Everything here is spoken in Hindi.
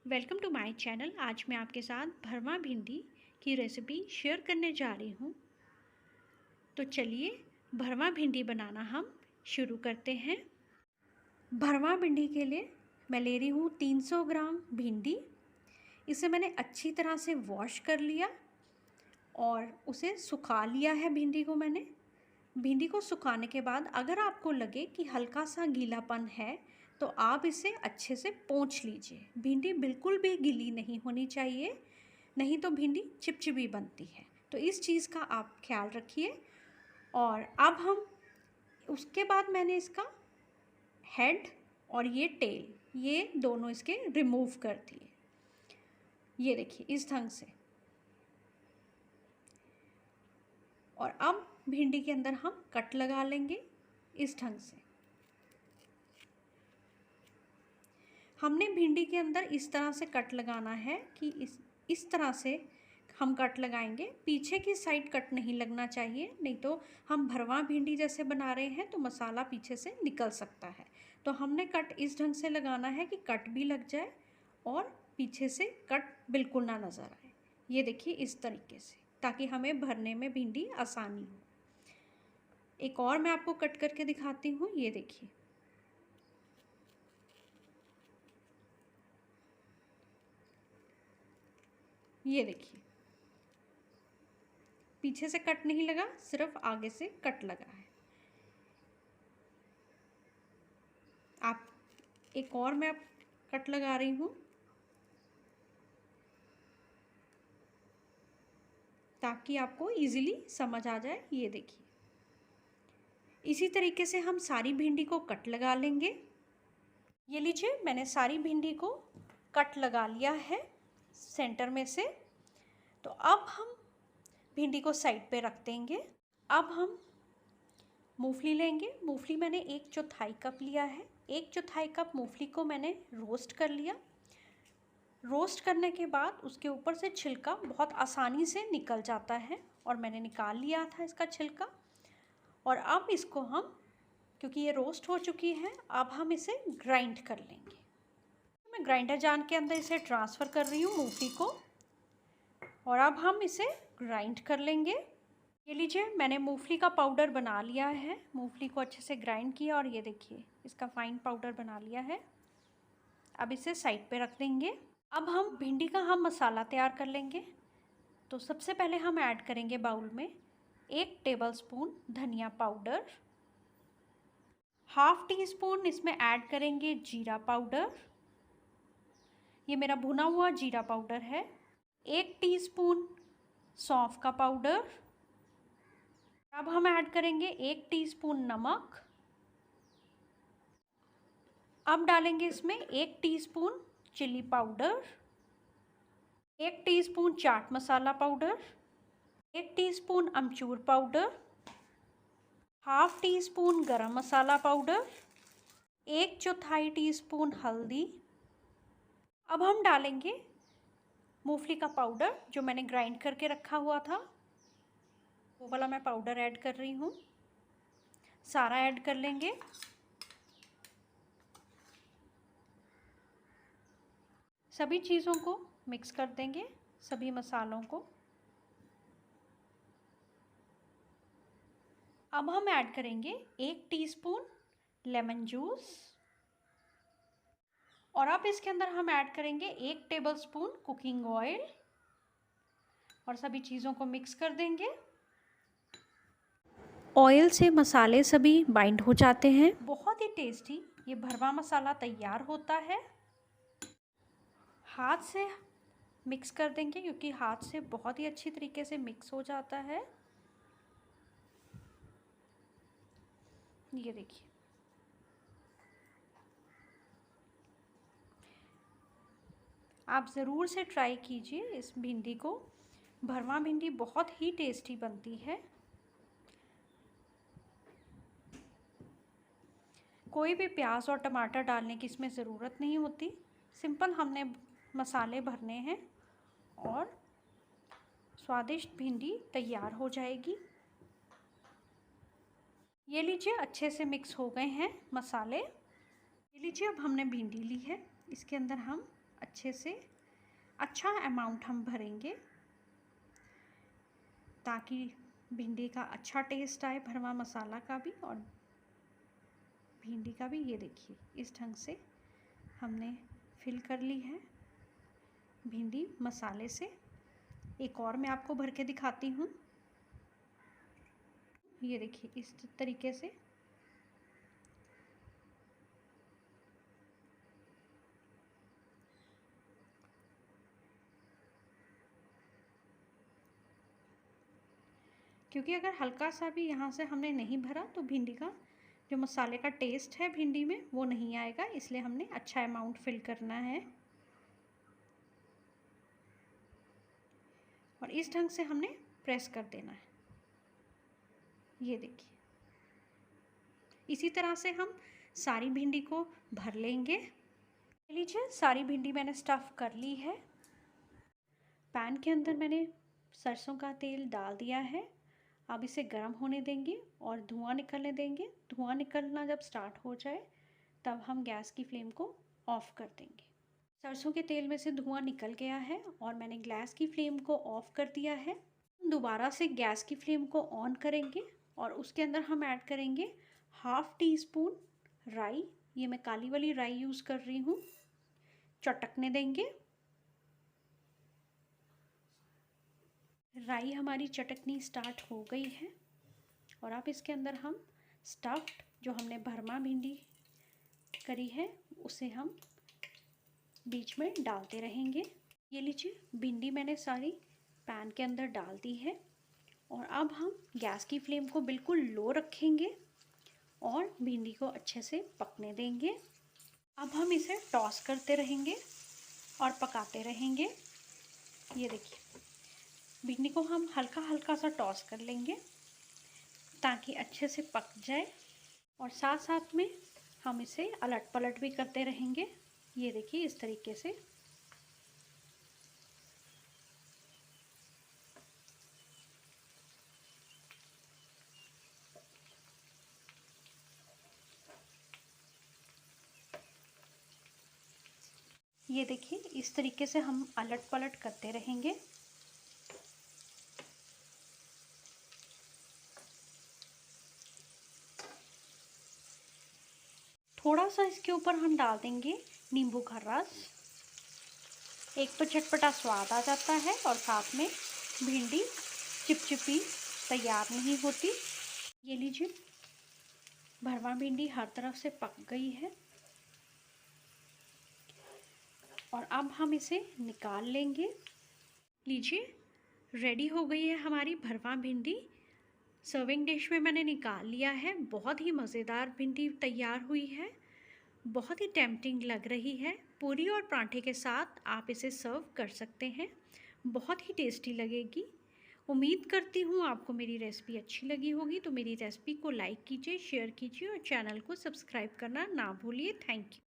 Welcome to my channel. आज मैं आपके साथ भरवा भिंडी की रेसिपी शेयर करने जा रही हूँ। तो चलिए भरवा भिंडी बनाना हम शुरू करते हैं। भरवा भिंडी के लिए मैं ले रही हूँ 300 ग्राम भिंडी। इसे मैंने अच्छी तरह से वॉश कर लिया और उसे सुखा लिया है। भिंडी को सुखाने के बाद अगर आपको लगे कि हल्का सा गीलापन है तो आप इसे अच्छे से पोंछ लीजिए। भिंडी बिल्कुल भी गीली नहीं होनी चाहिए, नहीं तो भिंडी चिपचिपी बनती है। तो इस चीज़ का आप ख्याल रखिए। और अब हम उसके बाद मैंने इसका हेड और ये टेल, ये दोनों इसके रिमूव कर दिए। ये देखिए इस ढंग से। और अब भिंडी के अंदर हम कट लगा लेंगे इस ढंग से। हमने भिंडी के अंदर इस तरह से कट लगाना है कि इस तरह से हम कट लगाएंगे। पीछे की साइड कट नहीं लगना चाहिए, नहीं तो हम भरवा भिंडी जैसे बना रहे हैं तो मसाला पीछे से निकल सकता है। तो हमने कट इस ढंग से लगाना है कि कट भी लग जाए और पीछे से कट बिल्कुल ना नज़र आए। ये देखिए इस तरीके से, ताकि हमें भरने में भिंडी आसानी हो। एक और मैं आपको कट करके दिखाती हूँ। ये देखिए, ये देखिए पीछे से कट नहीं लगा, सिर्फ आगे से कट लगा है। आप एक और मैं कट लगा रही हूँ ताकि आपको इजीली समझ आ जाए। ये देखिए इसी तरीके से हम सारी भिंडी को कट लगा लेंगे। ये लीजिए मैंने सारी भिंडी को कट लगा लिया है सेंटर में से। तो अब हम भिंडी को साइड पे रख देंगे। अब हम मूंगफली लेंगे। मूंगफली मैंने 1/4 कप लिया है। 1/4 कप मूंगफली को मैंने रोस्ट कर लिया। रोस्ट करने के बाद उसके ऊपर से छिलका बहुत आसानी से निकल जाता है और मैंने निकाल लिया था इसका छिलका। और अब इसको हम, क्योंकि ये रोस्ट हो चुकी है, अब हम इसे ग्राइंड कर लेंगे। मैं ग्राइंडर जार के अंदर इसे ट्रांसफ़र कर रही हूँ मूंगफली को, और अब हम इसे ग्राइंड कर लेंगे। ये लीजिए मैंने मूंगफली का पाउडर बना लिया है। मूंगफली को अच्छे से ग्राइंड किया और ये देखिए इसका फाइन पाउडर बना लिया है। अब इसे साइड पे रख देंगे। अब हम भिंडी का मसाला तैयार कर लेंगे। तो सबसे पहले हम ऐड करेंगे बाउल में 1 टेबलस्पून धनिया पाउडर, ½ टीस्पून इसमें ऐड करेंगे जीरा पाउडर। ये मेरा भुना हुआ जीरा पाउडर है। 1 टीस्पून सौंफ का पाउडर। अब हम ऐड करेंगे 1 टीस्पून नमक। अब डालेंगे इसमें 1 teaspoon chilli powder, 1 teaspoon chaat masala powder, 1 teaspoon अमचूर पाउडर, ½ टीस्पून गरम मसाला पाउडर, 1/4 टीस्पून हल्दी। अब हम डालेंगे मूंगफली का पाउडर जो मैंने ग्राइंड करके रखा हुआ था, वो वाला मैं पाउडर ऐड कर रही हूँ। सारा ऐड कर लेंगे। सभी चीज़ों को मिक्स कर देंगे, सभी मसालों को। अब हम ऐड करेंगे 1 टीस्पून लेमन जूस, और अब इसके अंदर हम ऐड करेंगे 1 टेबलस्पून कुकिंग ऑयल, और सभी चीज़ों को मिक्स कर देंगे। ऑयल से मसाले सभी बाइंड हो जाते हैं। बहुत ही टेस्टी ये भरवा मसाला तैयार होता है। हाथ से मिक्स कर देंगे क्योंकि हाथ से बहुत ही अच्छी तरीके से मिक्स हो जाता है। ये देखिए आप ज़रूर से ट्राई कीजिए इस भिंडी को। भरवा भिंडी बहुत ही टेस्टी बनती है। कोई भी प्याज और टमाटर डालने की इसमें ज़रूरत नहीं होती। सिंपल हमने मसाले भरने हैं और स्वादिष्ट भिंडी तैयार हो जाएगी। ये लीजिए अच्छे से मिक्स हो गए हैं मसाले। ये लीजिए अब हमने भिंडी ली है, इसके अंदर हम अच्छे से अच्छा अमाउंट हम भरेंगे ताकि भिंडी का अच्छा टेस्ट आए, भरवा मसाला का भी और भिंडी का भी। ये देखिए इस ढंग से हमने फिल कर ली है भिंडी मसाले से। एक और मैं आपको भर के दिखाती हूँ। ये देखिए इस तरीके से। क्योंकि अगर हल्का सा भी यहाँ से हमने नहीं भरा तो भिंडी का जो मसाले का टेस्ट है भिंडी में वो नहीं आएगा, इसलिए हमने अच्छा अमाउंट फिल करना है। और इस ढंग से हमने प्रेस कर देना है। ये देखिए इसी तरह से हम सारी भिंडी को भर लेंगे। लीजिए सारी भिंडी मैंने स्टफ़ कर ली है। पैन के अंदर मैंने सरसों का तेल डाल दिया है। अब इसे गर्म होने देंगे और धुआं निकलने देंगे। धुआं निकलना जब स्टार्ट हो जाए तब हम गैस की फ्लेम को ऑफ़ कर देंगे। सरसों के तेल में से धुआं निकल गया है और मैंने गैस की फ्लेम को ऑफ़ कर दिया है। दोबारा से गैस की फ्लेम को ऑन करेंगे और उसके अंदर हम ऐड करेंगे 1/2 टीस्पून राई। ये मैं काली वाली राई यूज़ कर रही हूँ। चटकने देंगे। राई हमारी चटकनी स्टार्ट हो गई है और अब इसके अंदर हम स्टफ्ड जो हमने भरमा भिंडी करी है उसे हम बीच में डालते रहेंगे। ये लीजिए भिंडी मैंने सारी पैन के अंदर डाल दी है और अब हम गैस की फ्लेम को बिल्कुल लो रखेंगे और भिंडी को अच्छे से पकने देंगे। अब हम इसे टॉस करते रहेंगे और पकाते रहेंगे। ये देखिए भिंडी को हम हल्का हल्का सा टॉस कर लेंगे ताकि अच्छे से पक जाए और साथ साथ में हम इसे अलट पलट भी करते रहेंगे। ये देखिए इस तरीके से। ये देखिए इस तरीके से हम अलट पलट करते रहेंगे। थोड़ा सा इसके ऊपर हम डाल देंगे नींबू का रस। एक तो चटपटा स्वाद आ जाता है और साथ में भिंडी चिपचिपी तैयार नहीं होती। ये लीजिए भरवा भिंडी हर तरफ से पक गई है और अब हम इसे निकाल लेंगे। लीजिए रेडी हो गई है हमारी भरवा भिंडी। सर्विंग डिश में मैंने निकाल लिया है। बहुत ही मज़ेदार भिंडी तैयार हुई है। बहुत ही टेम्पटिंग लग रही है। पूरी और पराठे के साथ आप इसे सर्व कर सकते हैं। बहुत ही टेस्टी लगेगी। उम्मीद करती हूँ आपको मेरी रेसिपी अच्छी लगी होगी। तो मेरी रेसिपी को लाइक कीजिए, शेयर कीजिए और चैनल को सब्सक्राइब करना ना भूलिए। Thank you.